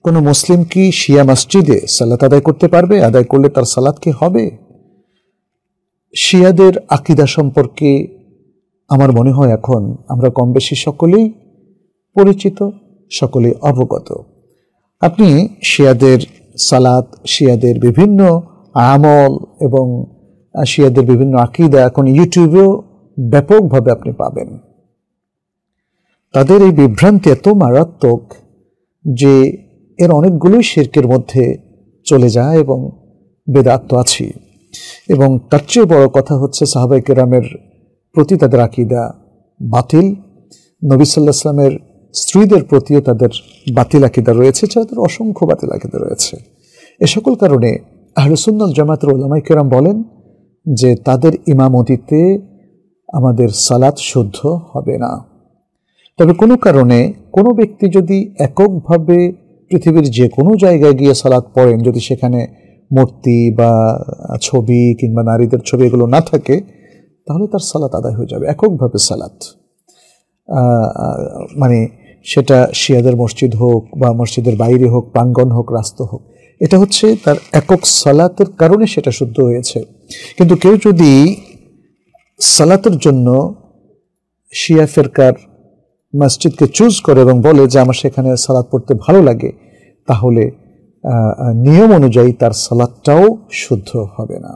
কোনো মুসলিম কি শিয়া মসজিদে সালাত আদায় করতে পারবে? আদায় করলে তার সালাত কি হবে? শিয়াদের আকীদা সম্পর্কে আমার মনে হয় এখন আমরা কম বেশি সকলেই পরিচিত, সকলেই অবগত। আপনি শিয়াদের সালাত, শিয়াদের বিভিন্ন আমল এবং শিয়াদের বিভিন্ন আকীদা এখন ইউটিউবেও ব্যাপকভাবে আপনি পাবেন। তাদের এই বিভ্রান্তি এত মারাত্মক যে এর অনেকগুলোই শিরকের মধ্যে চলে যায় এবং বেদাত তো আছে। এবং তার চেয়ে বড় কথা হচ্ছে সাহাবায়ে কেরামের প্রতি তাদের আকীদা বাতিল, নবী সাল্লাল্লাহু আলাইহি ওয়াসাল্লামের স্ত্রীদের প্রতিও তাদের বাতিল আকীদা রয়েছে, তাদের অসংখ্য বাতিল আকীদা রয়েছে। এ সকল কারণে আহলে সুন্নাত ওয়াল জামাতের উলামায়ে কেরাম বলেন যে তাদের ইমামতিতে আমাদের সালাত শুদ্ধ হবে না। তবে কোনো কারণে কোনো ব্যক্তি যদি এককভাবে পৃথিবীর যে কোনো জায়গায় গিয়ে সালাত পড়েন, যদি সেখানে মূর্তি বা ছবি কিংবা নারীদের ছবি এগুলো না থাকে, তাহলে তার সালাত আদায় হয়ে যাবে। এককভাবে সালাত, মানে সেটা শিয়াদের মসজিদ হোক বা মসজিদের বাইরে হোক, প্রাঙ্গণ হোক, রাস্তা হোক, এটা হচ্ছে তার একক সালাতের কারণে সেটা শুদ্ধ হয়েছে। কিন্তু কেউ যদি সালাতের জন্য শিয়া ফিরকার মসজিদকে চুজ করে এবং বলে যে আমার সেখানে সালাত পড়তে ভালো লাগে, তাহলে নিয়ম অনুযায়ী তার সালাতটাও শুদ্ধ হবে না।